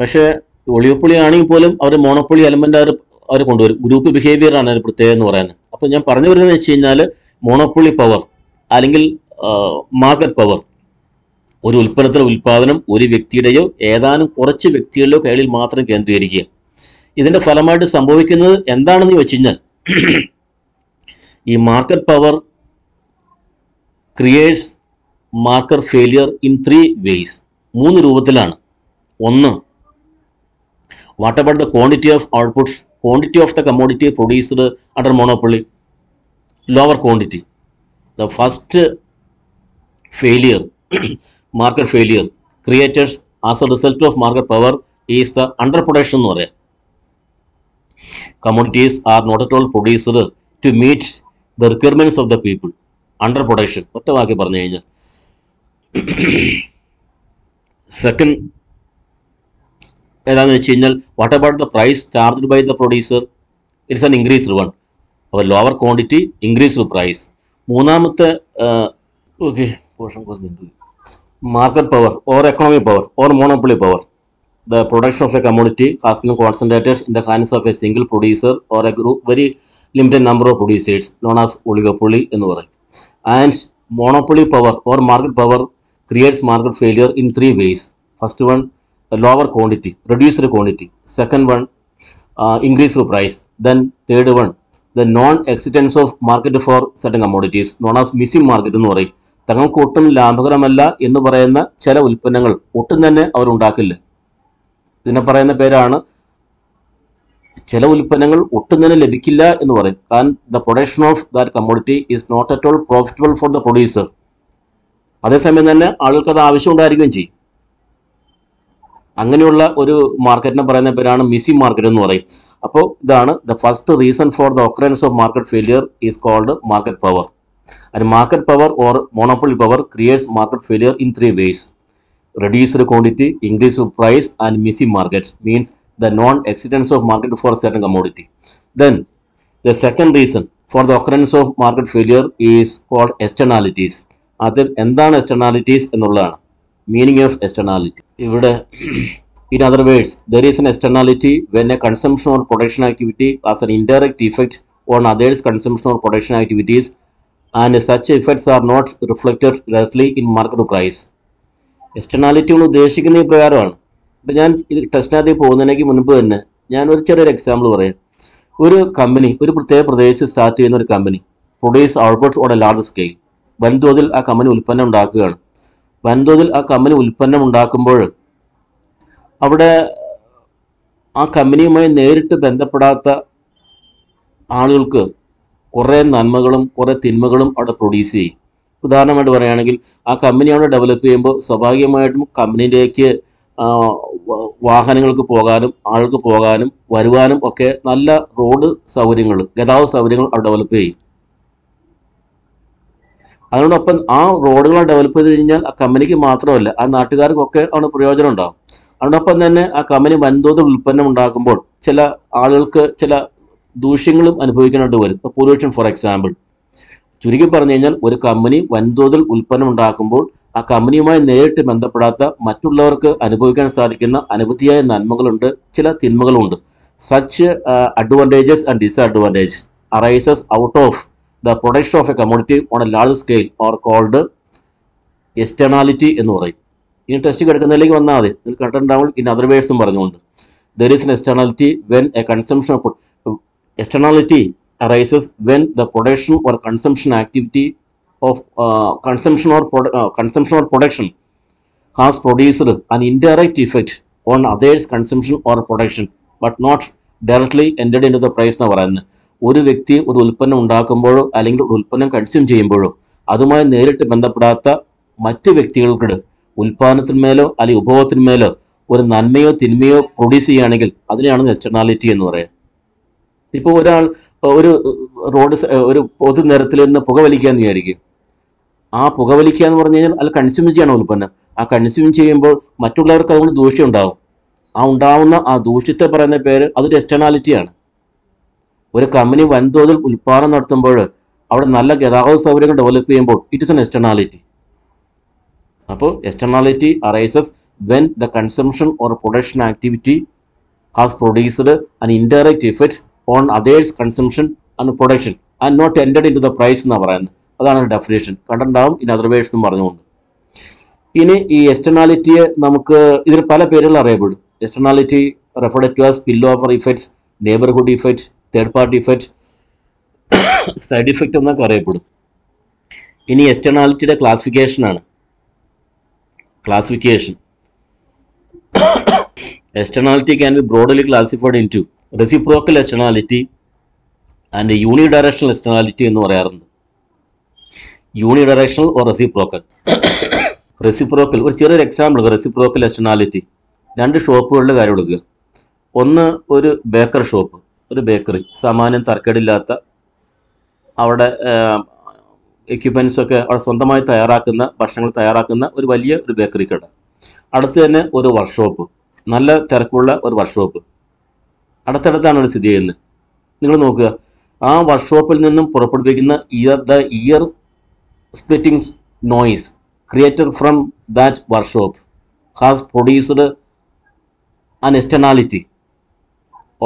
പക്ഷേ ഒളിയോപ്പൊളി ആണെങ്കിൽ പോലും അവർ മോണോപ്പൊളി എലമെൻ്റ് അവർ കൊണ്ടുവരും. ഗ്രൂപ്പ് ബിഹേവിയർ ആണ് ഒരു പ്രത്യേകത എന്ന് പറയുന്നത്. അപ്പോൾ ഞാൻ പറഞ്ഞു വരുന്നത് വെച്ച് കഴിഞ്ഞാൽ മോണോപ്പൊളി പവർ അല്ലെങ്കിൽ മാർക്കറ്റ് പവർ, ഒരു ഉൽപ്പന്നത്തിൻ്റെ ഉൽപ്പാദനം ഒരു വ്യക്തിയുടെയോ ഏതാനും കുറച്ച് വ്യക്തികളുടെയോ കയ്യിൽ മാത്രം കേന്ദ്രീകരിക്കുക. ഇതിൻ്റെ ഫലമായിട്ട് സംഭവിക്കുന്നത് എന്താണെന്ന് വെച്ച് കഴിഞ്ഞാൽ ഈ market power creates market failure in 3 ways. 3 രൂപത്തിലാണ്. ഒന്ന്, what about the quantity of outputs, quantity of the commodity produced under monopoly, lower quantity. The first failure, market failure created as a result of market power is the underproduction എന്ന് പറയാം. Commodities are not at all produced to meet the requirements of the people. Underproduction ഒറ്റ വാക്കി പറഞ്ഞു കഴിഞ്ഞാൽ. Second ഏതാണെന്ന് വെച്ച് കഴിഞ്ഞാൽ what about the price charged by the producer, it's an increased one. അപ്പോൾ ലോവർ ക്വാണ്ടിറ്റി ഇൻക്രീസ്ഡ് പ്രൈസ്. മൂന്നാമത്തെ okay portion കുറഞ്ഞിട്ടുണ്ട്. Market power or economic power or monopoly power. The production of a commodity has been concentrated in the hands of a single producer or a group, very limited number of producers, known as oligopoly എന്ന് പറയും. And monopoly power or market power creates market failure in 3 ways. First one, a lower quantity, reduced quantity. Second one, increased price. Then third one, the non-existence of market for certain commodities, known as missing market എന്ന് പറയും. തങ്ങൾക്ക് ഒട്ടും ലാഭകരമല്ല എന്ന് പറയുന്ന ചില ഉൽപ്പന്നങ്ങൾ ഒട്ടും തന്നെ അവരുണ്ടാക്കില്ല. ഇതിനെ പറയുന്ന പേരാണ്, ചില ഉൽപ്പന്നങ്ങൾ ഒട്ടും തന്നെ ലഭിക്കില്ല എന്ന് പറയും. കാരണം the production of that commodity is not at all profitable for the producer. അതേസമയം തന്നെ ആളുകൾക്ക് അത് ആവശ്യം ഉണ്ടായിരിക്കുകയും ചെയ്യും. അങ്ങനെയുള്ള ഒരു മാർക്കറ്റിനെ പറയുന്ന പേരാണ് മിസ്സിംഗ് മാർക്കറ്റ് എന്ന് പറയും. അപ്പോൾ ഇതാണ് the first reason for the occurrence of market failure is called market power. And market power or monopoly power creates market failure in 3 ways. Reduced quantity, increased price, and missing markets, means the non-existence of market for certain commodity. Then the second reason for the occurrence of market failure is called externalities. അതിൽ എന്താണ് externalities എന്നുള്ളതാണ് meaning of externality. ഇവിടെ in other words, there is an externality when a consumption or production activity has an indirect effect on others' consumption or production activities, and such effects are not reflected directly in market price. Externality കൊണ്ട് ഉദ്ദേശിക്കുന്ന ഈ പ്രകാരമാണ്. ഇപ്പം ഞാൻ ഇത് ടെസ്റ്റിനകത്ത് പോകുന്നതിനേക്ക് മുൻപ് തന്നെ ഞാനൊരു ചെറിയൊരു എക്സാമ്പിൾ പറയാം. ഒരു കമ്പനി ഒരു പ്രത്യേക പ്രദേശത്ത് സ്റ്റാർട്ട് ചെയ്യുന്ന ഒരു company produce output on a large scale. വൻതോതിൽ ആ കമ്പനി ഉൽപ്പന്നം ഉണ്ടാക്കുകയാണ്. വൻതോതിൽ ആ കമ്പനി ഉൽപ്പന്നം ഉണ്ടാക്കുമ്പോൾ അവിടെ ആ കമ്പനിയുമായി നേരിട്ട് ബന്ധപ്പെടാത്ത ആളുകൾക്ക് കുറേ നന്മകളും കുറേ തിന്മകളും അവിടെ പ്രൊഡ്യൂസ് ചെയ്യും. ഉദാഹരണമായിട്ട് പറയുകയാണെങ്കിൽ ആ കമ്പനി അവിടെ ഡെവലപ്പ് ചെയ്യുമ്പോൾ സ്വാഭാവികമായിട്ടും കമ്പനിയിലേക്ക് വാഹനങ്ങൾക്ക് പോകാനും ആൾക്ക് പോകാനും വരുവാനും ഒക്കെ നല്ല റോഡ് സൗകര്യങ്ങൾ, ഗതാഗത സൗകര്യങ്ങൾ അവിടെ ഡെവലപ്പ് ചെയ്യും. അതിനോടൊപ്പം ആ റോഡുകൾ ഡെവലപ്പ് ചെയ്ത് കഴിഞ്ഞാൽ ആ കമ്പനിക്ക് മാത്രമല്ല ആ നാട്ടുകാർക്കൊക്കെ അവിടെ പ്രയോജനം ഉണ്ടാകും. അതിനോടൊപ്പം തന്നെ ആ കമ്പനി വൻതോതിൽ ഉൽപ്പന്നം ഉണ്ടാക്കുമ്പോൾ ചില ആളുകൾക്ക് ചില ദൂഷ്യങ്ങളും അനുഭവിക്കാനായിട്ട് വരും. ഇപ്പോൾ പൊല്യൂഷൻ ഫോർ എക്സാമ്പിൾ. ചുരുക്കി പറഞ്ഞു കഴിഞ്ഞാൽ ഒരു കമ്പനി വൻതോതിൽ ഉൽപ്പന്നം ഉണ്ടാക്കുമ്പോൾ ആ കമ്പനിയുമായി നേരിട്ട് ബന്ധപ്പെടാത്ത മറ്റുള്ളവർക്ക് അനുഭവിക്കാൻ സാധിക്കുന്ന അനവധിയായ നന്മകളുണ്ട്, ചില തിന്മകളുണ്ട്. Such advantages and disadvantages arises out of the production of a commodity on a large scale or called externality എന്ന് പറയും. ഇനി ടെസ്റ്റ് കിടക്കുന്നതിലേക്ക് വന്നാൽ മതി, നിങ്ങൾ കണ്ടിട്ടുണ്ടാവും ഇൻ അതർ വേഴ്സും പറഞ്ഞുകൊണ്ട്. There is N externality when A consumption of externality arises when the production or consumption activity of consumption or production has produced an indirect effect on others' consumption or production but not directly entered into the price എന്ന് പറയുന്നത്. ഒരു വ്യക്തി ഒരു ഉൽപ്പന്നം ഉണ്ടാക്കുമ്പോഴോ അല്ലെങ്കിൽ ഒരു ഉൽപ്പന്നം consume ചെയ്യുമ്പോഴോ അതുമായി നേരിട്ട് ബന്ധപ്പെടാത്ത മറ്റ് വ്യക്തികൾക്ക് ഉൽപ്പാദനത്തിന്മേലോ അല്ലെങ്കിൽ ഉപഭോഗത്തിന്മേലോ ഒരു നന്മയോ തിന്മയോ പ്രൊഡ്യൂസ് ചെയ്യുകയാണെങ്കിൽ അതിനെയാണ് എക്സ്റ്റേണാലിറ്റി എന്ന് പറയുന്നത്. ഇപ്പോൾ ഒരാൾ ഒരു പൊതു നിരത്തിൽ നിന്ന് പുകവലിക്കാന്ന് വിചാരിക്കും. ആ പുകവലിക്കുക എന്ന് പറഞ്ഞു കഴിഞ്ഞാൽ അത് കൺസ്യൂം ചെയ്യണം ഉൽപ്പന്നം. ആ കൺസ്യൂം ചെയ്യുമ്പോൾ മറ്റുള്ളവർക്ക് അതുകൊണ്ട് ദൂഷ്യം ഉണ്ടാവും. ആ ഉണ്ടാവുന്ന ആ ദൂഷ്യത്തെ പറയുന്ന പേര് അതൊരു എക്സ്റ്റേണാലിറ്റിയാണ്. ഒരു കമ്പനി വൻതോതിൽ ഉൽപ്പാദനം നടത്തുമ്പോൾ അവിടെ നല്ല ഗതാഗത സൗകര്യങ്ങൾ ഡെവലപ്പ് ചെയ്യുമ്പോൾ ഇറ്റ് ഇസ് എൻ എക്സ്റ്റേണാലിറ്റി. അപ്പോൾ externality arises when the consumption or production activity has produced an indirect effect on others consumption and production and not entered into the price എന്ന് പറയുന്നത്. അതാണ് ഡെഫിനേഷൻ. കണ്ടിട്ടുണ്ടാവും ഇൻ അതർ വേർഡ്സ് എന്ന് പറഞ്ഞുകൊണ്ട്. ഇനി ഈ എക്സ്റ്റേണാലിറ്റിയെ നമുക്ക് ഇതിന് പല പേരുകൾ അറിയപ്പെടും. Externality referred to as spillover effects, neighborhood effect, third party effect, side effect എന്നൊക്കെ അറിയപ്പെടും. ഇനി എക്സ്റ്റേണാലിറ്റിയുടെ ക്ലാസിഫിക്കേഷൻ ആണ്. Classification externality can be broadly classified into reciprocal externality and unidirectional externality എന്ന് പറയാറുണ്ട്. Unidirectional or reciprocal. റെസിപ്രോക്കൽ ഒരു ചെറിയൊരു എക്സാമ്പിൾ. റെസിപ്രോക്കൽ എക്സ്റ്റേണാലിറ്റി രണ്ട് ഷോപ്പുകളുടെ കാര്യം എടുക്കുക. ഒന്ന് ഒരു ബേക്കർ ഷോപ്പ്, ഒരു ബേക്കറി, സാമാന്യം തരക്കേടില്ലാത്ത അവിടെ എക്യുപ്മെൻറ്റ്സൊക്കെ അവിടെ സ്വന്തമായി തയ്യാറാക്കുന്ന ഭക്ഷണങ്ങൾ തയ്യാറാക്കുന്ന ഒരു വലിയ ഒരു ബേക്കറി കട. അടുത്ത് തന്നെ ഒരു വർക്ക്ഷോപ്പ്, നല്ല തിരക്കുള്ള ഒരു വർക്ക്ഷോപ്പ് അടുത്തടുത്താണ് അവിടെ സ്ഥിതി ചെയ്യുന്നത്. നിങ്ങൾ നോക്കുക, ആ വർക്ക്ഷോപ്പിൽ നിന്നും പുറപ്പെടുവിക്കുന്ന year splitting noise created from that workshop has produced an externality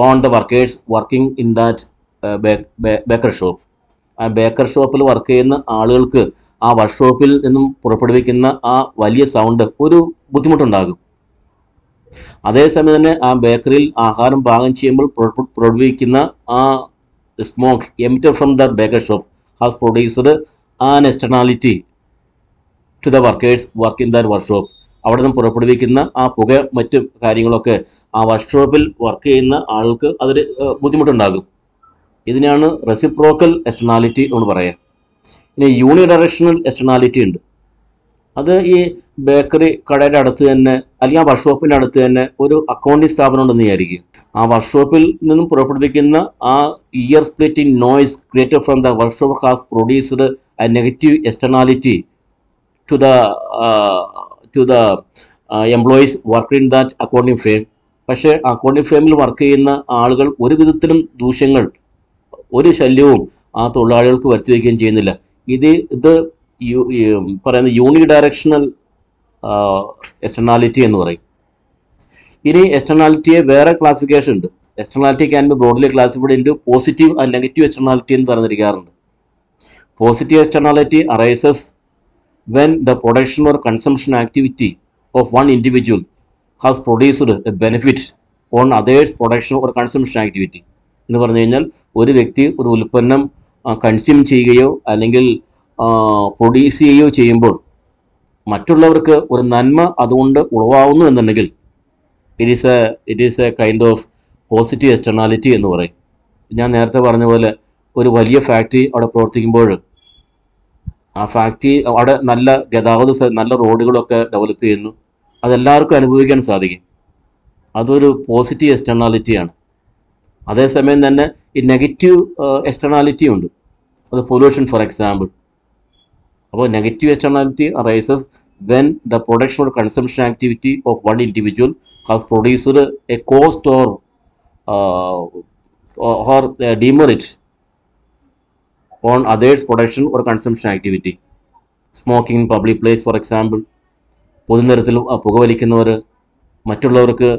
on the workers working in that baker shop. ആ ബേക്കർ ഷോപ്പിൽ വർക്ക് ചെയ്യുന്ന ആളുകൾക്ക് ആ വർക്ക്ഷോപ്പിൽ നിന്നും പുറപ്പെടുവിക്കുന്ന ആ വലിയ സൗണ്ട് ഒരു ബുദ്ധിമുട്ടുണ്ടാകും. അതേസമയം തന്നെ ആ ബേക്കറിയിൽ ആഹാരം പാകം ചെയ്യുമ്പോൾ പുറപ്പെടുവിക്കുന്ന ആ smoke emitted from the baker shop has produced an externality to the workers work in that workshop. അവിടെ നിന്ന് പുറപ്പെടുവിക്കുന്ന ആ പുക മറ്റു കാര്യങ്ങളൊക്കെ ആ വർക്ക്ഷോപ്പിൽ വർക്ക് ചെയ്യുന്ന ആൾക്ക് അതൊരു ബുദ്ധിമുട്ടുണ്ടാകും. ഇതിനാണ് റെസിപ്രോക്കൽ എക്സ്റ്റേണാലിറ്റി എന്ന് പറയുക. ഇനി യൂണിഡയറക്ഷണൽ എക്സ്റ്റേണാലിറ്റി ഉണ്ട്. അത് ഈ ബേക്കറി കടയുടെ അടുത്ത് തന്നെ അല്ലെങ്കിൽ ആ വർക്ക്ഷോപ്പിൻ്റെ അടുത്ത് തന്നെ ഒരു അക്കൗണ്ടിങ് സ്ഥാപനം ഉണ്ടെന്ന് വിചാരിക്കുക. ആ വർക്ക്ഷോപ്പിൽ നിന്നും പുറപ്പെടുവിക്കുന്ന ആ ear splitting noise created from the workshop has produced a negative externality to the employees work in that accounting firm. പക്ഷേ അക്കൗണ്ടിങ് ഫേമിൽ വർക്ക് ചെയ്യുന്ന ആളുകൾ ഒരു വിധത്തിലും ദൂഷ്യങ്ങൾ ഒരു ശല്യവും ആ തൊഴിലാളികൾക്ക് വരുത്തി വയ്ക്കുകയും ചെയ്യുന്നില്ല. ഇത് പറയുന്ന യൂണിഡയറക്ഷണൽ എക്സ്റ്റേണാലിറ്റി എന്ന് പറയും. ഇനി എക്സ്റ്റേണാലിറ്റിയെ വേറെ ക്ലാസിഫിക്കേഷൻ ഉണ്ട്. Externality can be broadly classified into positive and negative externality എന്ന് തരംതിരിക്കാറുണ്ട്. Positive externality arises when the production or consumption activity of one individual has produced a benefit on others production or consumption activity. എന്ന് പറഞ്ഞു കഴിഞ്ഞാൽ ഒരു വ്യക്തി ഒരു ഉൽപ്പന്നം consume ചെയ്യുകയോ അല്ലെങ്കിൽ പ്രൊഡ്യൂസ് ചെയ്യുകയോ ചെയ്യുമ്പോൾ മറ്റുള്ളവർക്ക് ഒരു നന്മ അതുകൊണ്ട് ഉളവാകുന്നു എന്നുണ്ടെങ്കിൽ it is A kind of positive externality എന്ന് പറയും. ഞാൻ നേരത്തെ പറഞ്ഞ പോലെ ഒരു വലിയ ഫാക്ടറി അവിടെ പ്രവർത്തിക്കുമ്പോൾ ആ ഫാക്ടറി അവിടെ നല്ല നല്ല റോഡുകളൊക്കെ ഡെവലപ്പ് ചെയ്യുന്നു, അതെല്ലാവർക്കും അനുഭവിക്കാൻ സാധിക്കും. അതൊരു പോസിറ്റീവ് എക്സ്റ്റേണാലിറ്റിയാണ്. അതേസമയം തന്നെ ഈ നെഗറ്റീവ് എക്സ്റ്റേണാലിറ്റി ഉണ്ട്. അത് പൊല്യൂഷൻ ഫോർ എക്സാമ്പിൾ. അപ്പോൾ negative externality arises when the production or consumption activity of one individual has produced a cost or demerit on others production or consumption activity. Smoking in public place for example. പൊതുനിരത്തിൽ പുകവലിക്കുന്നവർ മറ്റുള്ളവർക്ക്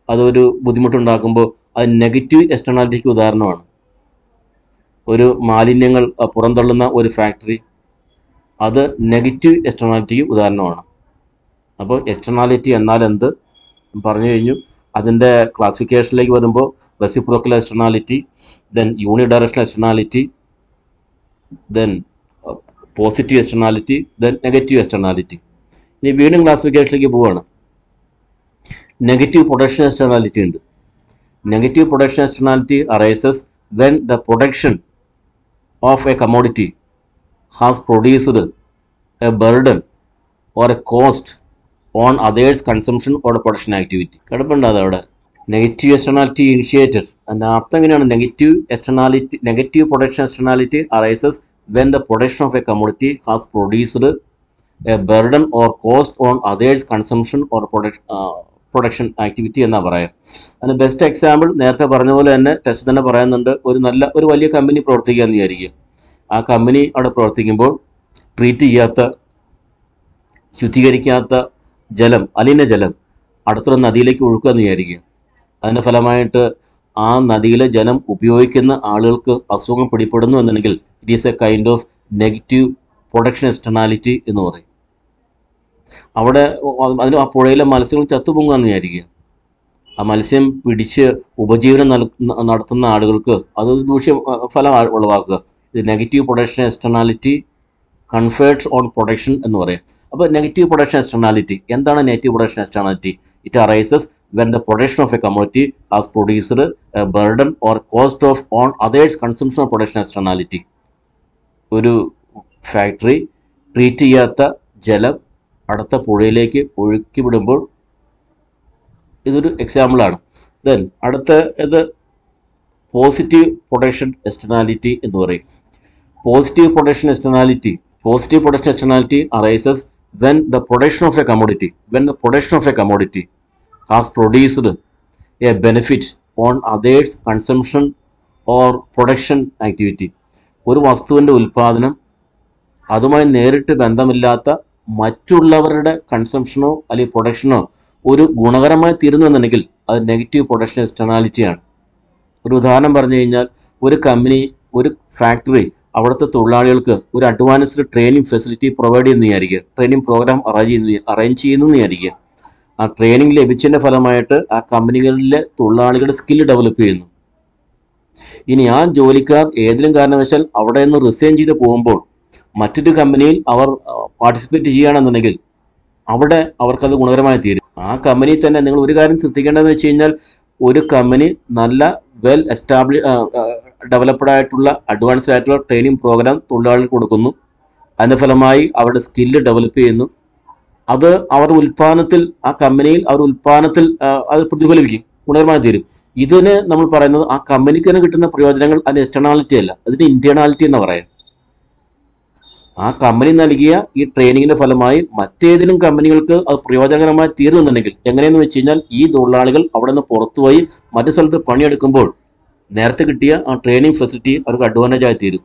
അതൊരു ബുദ്ധിമുട്ടുണ്ടാക്കുമ്പോൾ അത് negative എക്സ്റ്റേണാലിറ്റിക്ക് ഉദാഹരണമാണ്. ഒരു മാലിന്യങ്ങൾ പുറന്തള്ളുന്ന ഒരു factory, അത് negative എക്സ്റ്റേണാലിറ്റിക്ക് ഉദാഹരണമാണ്. അപ്പോൾ എക്സ്റ്റേണാലിറ്റി എന്നാൽ എന്ത് പറഞ്ഞു കഴിഞ്ഞു. അതിൻ്റെ ക്ലാസിഫിക്കേഷനിലേക്ക് വരുമ്പോൾ reciprocal externality, then unidirectional externality, then positive externality, then negative externality. ഇനി വീണ്ടും ക്ലാസിഫിക്കേഷനിലേക്ക് പോവുകയാണ്. നെഗറ്റീവ് പ്രൊഡക്ഷൻ എക്സ്റ്റേണാലിറ്റി ഉണ്ട്. Negative production externality arises when the production of a commodity has produced a burden or a cost on others consumption or production activity. കിടപ്പുണ്ടാകും അവിടെ negative externality initiated. അതിൻ്റെ അർത്ഥം എങ്ങനെയാണ്? Negative production externality arises when the production of a commodity has produced a burden or cost on others consumption or production activity എന്നാണ് പറയുക. അതിന് best example നേരത്തെ പറഞ്ഞ പോലെ തന്നെ ടെസ്റ്റ് തന്നെ പറയുന്നുണ്ട്. ഒരു വലിയ കമ്പനി പ്രവർത്തിക്കുക എന്ന് വിചാരിക്കുക. ആ കമ്പനി അവിടെ പ്രവർത്തിക്കുമ്പോൾ ട്രീറ്റ് ചെയ്യാത്ത, ശുദ്ധീകരിക്കാത്ത ജലം, മലിന ജലം അടുത്തുള്ള നദിയിലേക്ക് ഒഴുക്കുക എന്ന് വിചാരിക്കുക. അതിൻ്റെ ഫലമായിട്ട് ആ നദിയിലെ ജലം ഉപയോഗിക്കുന്ന ആളുകൾക്ക് അസുഖം പിടിപ്പെടുന്നു എന്നുണ്ടെങ്കിൽ it is A kind of negative production externality എന്ന് പറയും. അവിടെ അതിന് ആ പുഴയിലെ മത്സ്യങ്ങൾ ചത്തുപൊങ്ങുകയെന്ന് വിചാരിക്കുക. ആ മത്സ്യം പിടിച്ച് ഉപജീവനം നടത്തുന്ന ആളുകൾക്ക് അത് ദൂഷ്യ ഫലം ഉളവാക്കുക. ഇത് negative production externality confers on production എന്ന് പറയും. അപ്പോൾ നെഗറ്റീവ് പ്രൊഡക്ഷൻ എക്സ്റ്റേണാലിറ്റി എന്താണ്? Negative production externality it arises when the production of a commodity has produced a burden or cost of on others consumption of production externality. ഒരു factory treat ചെയ്യാത്ത ജലം അടുത്ത പുഴയിലേക്ക് ഒഴുക്കി വിടുമ്പോൾ ഇതൊരു എക്സാമ്പിളാണ്. ദെൻ അടുത്ത ഇത് പോസിറ്റീവ് പ്രൊഡക്ഷൻ എക്സ്റ്റേണാലിറ്റി എന്ന് പറയും. Positive production externality arises when the production of a commodity has produced a benefit on others consumption or production activity. ഒരു വസ്തുവിൻ്റെ ഉൽപ്പാദനം അതുമായി നേരിട്ട് ബന്ധമില്ലാത്ത മറ്റുള്ളവരുടെ കൺസംഷനോ അല്ലെങ്കിൽ പ്രൊഡക്ഷനോ ഒരു ഗുണകരമായി തീരുന്നു എന്നുണ്ടെങ്കിൽ അത് നെഗറ്റീവ് പ്രൊഡക്ഷൻ എക്സ്റ്റേണാലിറ്റിയാണ്. ഒരു ഉദാഹരണം പറഞ്ഞു കഴിഞ്ഞാൽ ഒരു കമ്പനി, ഒരു ഫാക്ടറി അവിടുത്തെ തൊഴിലാളികൾക്ക് ഒരു അഡ്വാൻസ്ഡ് ട്രെയിനിങ് ഫെസിലിറ്റി പ്രൊവൈഡ് ചെയ്യുന്നു വിചാരിക്കുക, ട്രെയിനിങ് പ്രോഗ്രാം അറേഞ്ച് ചെയ്യുന്നു വിചാരിക്കുക. ആ ട്രെയിനിങ് ലഭിച്ചതിൻ്റെ ഫലമായിട്ട് ആ കമ്പനികളിലെ തൊഴിലാളികളുടെ സ്കില്ല് ഡെവലപ്പ് ചെയ്യുന്നു. ഇനി ആ ജോലിക്കാർ ഏതെങ്കിലും കാരണവശാൽ അവിടെ നിന്ന് റിസൈൻ ചെയ്ത് പോകുമ്പോൾ മറ്റൊരു കമ്പനിയിൽ അവർ പാർട്ടിസിപ്പേറ്റ് ചെയ്യുകയാണെന്നുണ്ടെങ്കിൽ അവിടെ അവർക്കത് ഗുണകരമായി തീരും. ആ കമ്പനിയിൽ തന്നെ നിങ്ങൾ ഒരു കാര്യം ശ്രദ്ധിക്കേണ്ടതെന്ന് വെച്ച് കഴിഞ്ഞാൽ ഒരു കമ്പനി നല്ല വെൽ ഡെവലപ്ഡ് ആയിട്ടുള്ള അഡ്വാൻസ്ഡ് ആയിട്ടുള്ള ട്രെയിനിങ് പ്രോഗ്രാം തൊഴിലാളികൾക്ക് കൊടുക്കുന്നു. അതിൻ്റെ ഫലമായി അവരുടെ സ്കില്ല് ഡെവലപ്പ് ചെയ്യുന്നു. അത് അവരുടെ ഉൽപ്പാദനത്തിൽ, ആ കമ്പനിയിൽ അവരുടെ ഉൽപ്പാദനത്തിൽ അത് പ്രതിഫലിപ്പിക്കും, ഗുണകരമായി തീരും. ഇതിന് നമ്മൾ പറയുന്നത് ആ കമ്പനിക്ക് തന്നെ കിട്ടുന്ന പ്രയോജനങ്ങൾ അതിന് എക്സ്റ്റേണാലിറ്റി അല്ല, അതിന് ഇന്റേണാലിറ്റി എന്ന് പറയാം. ആ കമ്പനി നൽകിയ ഈ ട്രെയിനിങ്ങിന്റെ ഫലമായി മറ്റേതെങ്കിലും കമ്പനികൾക്ക് അത് പ്രയോജനകരമായി തീരുന്നുണ്ടെങ്കിൽ എങ്ങനെയെന്ന് വെച്ച് കഴിഞ്ഞാൽ ഈ തൊഴിലാളികൾ അവിടെ നിന്ന് പുറത്തുപോയി മറ്റു സ്ഥലത്ത് പണിയെടുക്കുമ്പോൾ നേരത്തെ കിട്ടിയ ആ ട്രെയിനിങ് ഫെസിലിറ്റി അവർക്ക് അഡ്വാൻറ്റേജ് ആയി തീരും.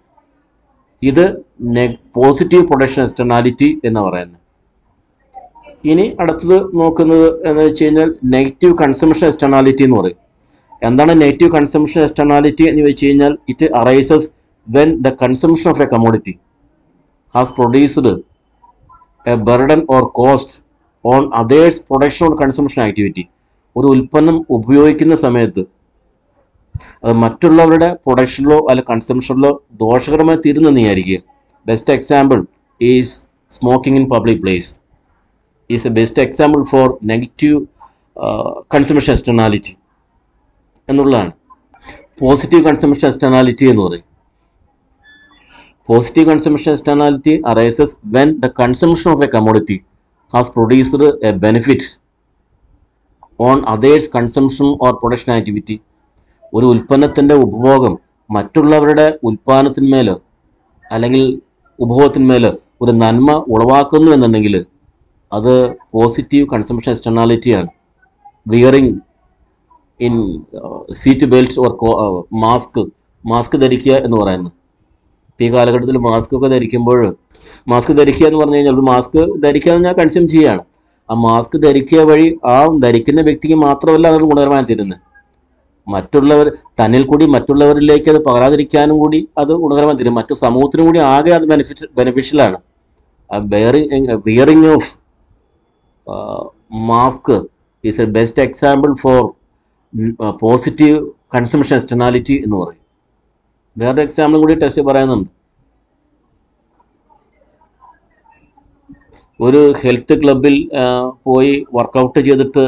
ഇത് പോസിറ്റീവ് പ്രൊഡക്ഷൻ എക്സ്റ്റേണാലിറ്റി എന്ന് പറയുന്നത്. ഇനി അടുത്തത് നോക്കുന്നത് എന്ന് വെച്ച് കഴിഞ്ഞാൽ നെഗറ്റീവ് കൺസംഷൻ എക്സ്റ്റേണാലിറ്റി എന്ന് പറയും. എന്താണ് നെഗറ്റീവ് കൺസംഷൻ എക്സ്റ്റേണാലിറ്റി എന്ന് വെച്ച് കഴിഞ്ഞാൽ it arises when the consumption of A commodity has produced A burden or cost on others production or consumption activity. ഒരു ഉൽപ്പന്നം ഉപയോഗിക്കുന്ന സമയത്ത് അത് മറ്റുള്ളവരുടെ പ്രൊഡക്ഷനിലോ അല്ല കൺസംഷനിലോ ദോഷകരമായി തീരുന്നെന്ന് വിചാരിക്കുക. Best example is smoking in public place is a best example for negative consumption externality എന്നുള്ളതാണ്. പോസിറ്റീവ് കൺസംഷൻ എക്സ്റ്റേണാലിറ്റി എന്ന് പറയും. Positive consumption externality arises when the consumption of a commodity has produced a benefit on others consumption or production activity. ഒരു ഉൽപ്പന്നത്തിൻ്റെ ഉപഭോഗം മറ്റുള്ളവരുടെ ഉൽപ്പാദനത്തിന്മേൽ അല്ലെങ്കിൽ ഉപഭോഗത്തിന്മേൽ ഒരു നന്മ ഉളവാക്കുന്നു എന്നുണ്ടെങ്കിൽ അത് പോസിറ്റീവ് കൺസംഷൻ എക്സ്റ്റേണാലിറ്റിയാണ്. Wearing in seat belt or mask ധരിക്കുക എന്ന് പറയുന്നത്. ഈ കാലഘട്ടത്തിൽ മാസ്ക് ധരിക്കുക എന്ന് പറഞ്ഞു കഴിഞ്ഞാൽ ഒരു മാസ്ക് ധരിക്കുക എന്ന് ഞാൻ കൺസ്യൂം ചെയ്യുകയാണ്. ആ മാസ്ക് ധരിക്കുക വഴി ആ ധരിക്കുന്ന വ്യക്തിക്ക് മാത്രമല്ല അത് ഗുണകരമായി തീരുന്നത്, തന്നിൽ കൂടി മറ്റുള്ളവരിലേക്ക് അത് പകരാതിരിക്കാനും കൂടി അത് ഗുണകരമായി തീരും. മറ്റു സമൂഹത്തിനും കൂടി ആകെ അത് ബെനിഫിഷ്യലാണ്. Wearing of mask is a best example for positive consumption externality എന്ന് പറയും. വേറൊരു എക്സാമ്പിളും കൂടി ടെസ്റ്റ് പറയുന്നുണ്ട്. ഒരു ഹെൽത്ത് ക്ലബിൽ പോയി വർക്കൗട്ട് ചെയ്തിട്ട്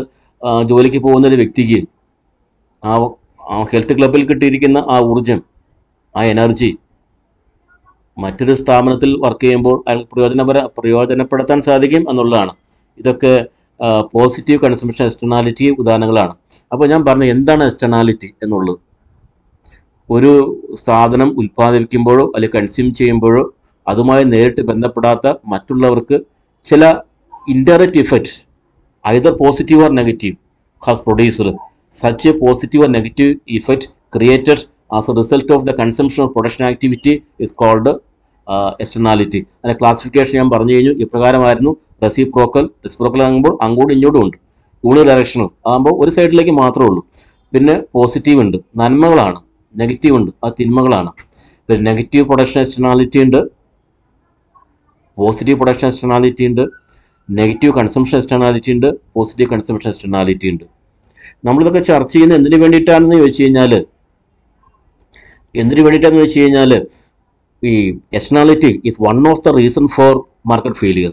ജോലിക്ക് പോകുന്ന ഒരു വ്യക്തിക്ക് ആ ഹെൽത്ത് ക്ലബിൽ കിട്ടിയിരിക്കുന്ന ആ ഊർജം, ആ എനർജി മറ്റൊരു സ്ഥാപനത്തിൽ വർക്ക് ചെയ്യുമ്പോൾ അയാൾക്ക് പ്രയോജനപ്പെടുത്താൻ സാധിക്കും എന്നുള്ളതാണ്. ഇതൊക്കെ പോസിറ്റീവ് കൺസംഷൻ എക്സ്റ്റേണാലിറ്റി ഉദാഹരണങ്ങളാണ്. അപ്പോൾ ഞാൻ പറഞ്ഞ എന്താണ് എക്സ്റ്റേണാലിറ്റി എന്നുള്ളത്? ഒരു സാധനം ഉൽപ്പാദിപ്പിക്കുമ്പോഴോ അല്ലെങ്കിൽ കൺസ്യൂം ചെയ്യുമ്പോഴോ അതുമായി നേരിട്ട് ബന്ധപ്പെടാത്ത മറ്റുള്ളവർക്ക് ചില indirect effect either positive or negative has produced such a positive or negative effect created as a result of the consumption of production activity is called externality. അതിൻ്റെ ക്ലാസിഫിക്കേഷൻ ഞാൻ പറഞ്ഞു കഴിഞ്ഞു. ഇപ്രകാരമായിരുന്നു. റെസിപ്രോക്കൽ ആകുമ്പോൾ അങ്ങോട്ടും ഇങ്ങോട്ടും ഉണ്ട്. യൂണി ഡയറക്ഷനും ആകുമ്പോൾ ഒരു സൈഡിലേക്ക് മാത്രമേ ഉള്ളൂ. പിന്നെ പോസിറ്റീവ് ഉണ്ട്, നന്മകളാണ്. നെഗറ്റീവ് ഉണ്ട്, അത് തിന്മകളാണ്. പിന്നെ നെഗറ്റീവ് പ്രൊഡക്ഷൻ എക്സ്റ്റേണാലിറ്റി ഉണ്ട്, പോസിറ്റീവ് പ്രൊഡക്ഷൻ എക്സ്റ്റേണാലിറ്റി ഉണ്ട്, നെഗറ്റീവ് കൺസംഷൻ എക്സ്റ്റേണാലിറ്റി ഉണ്ട്, പോസിറ്റീവ് കൺസംഷൻ എക്സ്റ്റേണാലിറ്റി ഉണ്ട്. നമ്മളിതൊക്കെ ചർച്ച ചെയ്യുന്നത് എന്തിനു വേണ്ടിയിട്ടാണെന്ന് ചോദിച്ചു കഴിഞ്ഞാൽ ഈ externality is one of the reason for market failure.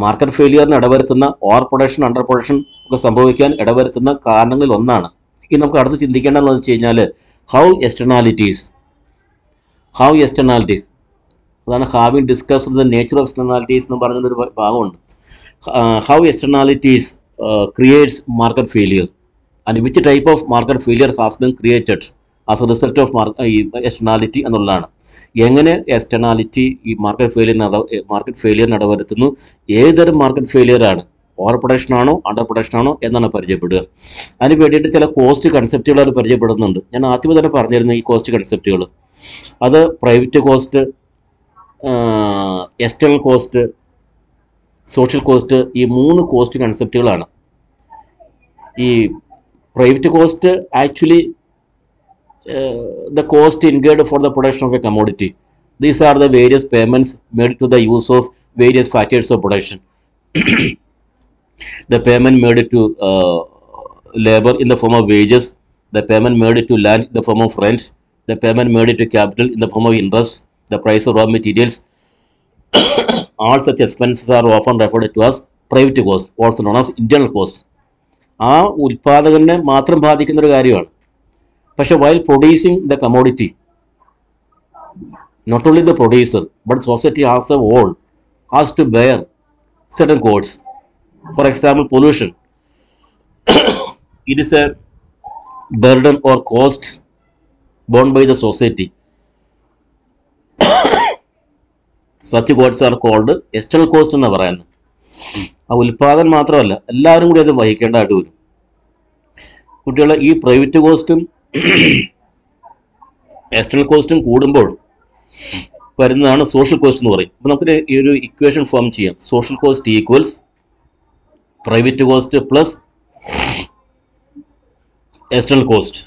Market ഫെയിലിയറിന് ഇടവരുത്തുന്ന ഓവർ പ്രൊഡക്ഷൻ, അണ്ടർ പ്രൊഡക്ഷൻ ഒക്കെ സംഭവിക്കാൻ ഇടവരുത്തുന്ന കാരണങ്ങളിൽ ഒന്നാണ്. ഇനി നമുക്ക് അടുത്ത് ചിന്തിക്കേണ്ടതെന്ന് വെച്ച് കഴിഞ്ഞാൽ ഹൗ എക്സ്റ്റേണാലിറ്റീസ്, അതാണ് having discussed the nature of externalities എന്ന് പറഞ്ഞൊരു ഭാഗമുണ്ട്. How externalities creates market failure and which type of market failure has been created as a result of externality എന്നുള്ളതാണ്. എങ്ങനെ എക്സ്റ്റേണാലിറ്റി ഈ മാർക്കറ്റ് ഫെയിലിയറിന് ഇടവരുത്തുന്നു, ഏതൊരു മാർക്കറ്റ് ഫെയിലിയറാണ്, ഓവർ പ്രൊഡക്ഷൻ ആണോ under production ആണോ എന്നാണ് പരിചയപ്പെടുക. അതിന് വേണ്ടിയിട്ട് ചില കോസ്റ്റ് കൺസെപ്റ്റുകൾ അത് പരിചയപ്പെടുന്നുണ്ട്. ഞാൻ ആദ്യമേ തന്നെ പറഞ്ഞിരുന്നു ഈ കോസ്റ്റ് കൺസെപ്റ്റുകൾ. അത് private cost, external cost, social cost, ഈ 3 കോസ്റ്റ് കൺസെപ്റ്റുകളാണ്. ഈ private cost actually the cost incurred for the production of a commodity. These are the various payments made to the use of various factors of production. The payment made to labor in the form of wages, the payment made to land in the form of rent, the payment made to capital in the form of interest, the price of raw materials. All such expenses are often referred to as private cost, also known as internal cost. ആ ഉൽപാദകനെ മാത്രം ബാധിക്കുന്ന ഒരു കാര്യമാണ്. പക്ഷെ while producing the commodity, not only the producer but society as a whole has to bear certain costs. For example, pollution. It is a burden or cost borne by the society. Such costs are called external cost എന്ന് പറയുന്നത്. ആ ഉൽപാദനം മാത്രമല്ല, എല്ലാവരും കൂടി അത് വഹിക്കേണ്ടതായിട്ട് വരും. കുട്ടികളെ ഈ പ്രൈവറ്റ് കോസ്റ്റും എക്സ്റ്റേണൽ കോസ്റ്റും കൂടുമ്പോൾ വരുന്നതാണ് സോഷ്യൽ കോസ്റ്റ് എന്ന് പറയും. അപ്പോൾ നമുക്ക് ഈ ഒരു ഇക്വേഷൻ ഫോം ചെയ്യാം. Social cost equals private cost plus external cost.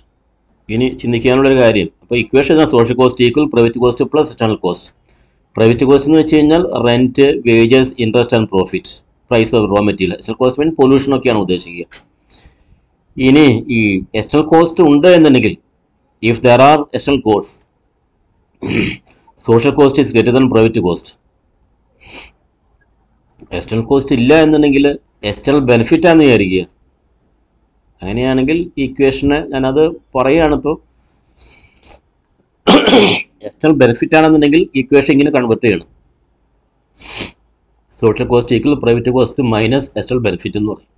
ഇനി ചിന്തിക്കാനുള്ളൊരു കാര്യം, അപ്പോൾ equation social cost equal private cost plus external cost. Private cost എന്ന് വെച്ച് കഴിഞ്ഞാൽ rent, wages, interest and profit, price of raw material. External cost means പൊല്യൂഷനൊക്കെയാണ് ഉദ്ദേശിക്കുക. ഇനി ഈ എക്സ്റ്റേണൽ കോസ്റ്റ് ഉണ്ട് എന്നുണ്ടെങ്കിൽ, if there are external cost, social cost is greater than private cost. External cost ഇല്ല എന്നുണ്ടെങ്കിൽ എക്സ്റ്റേണൽ ബെനിഫിറ്റ് ആണെന്ന് വിചാരിക്കുക. അങ്ങനെയാണെങ്കിൽ ഇക്വേഷന് ഞാനത് പറയുകയാണ്. ഇപ്പോൾ എക്സ്റ്റേണൽ ബെനിഫിറ്റ് ആണെന്നുണ്ടെങ്കിൽ ഇക്വേഷൻ ഇങ്ങനെ കൺവേർട്ട് ചെയ്യണം. Social cost equal private cost minus external benefit എന്ന് പറയും.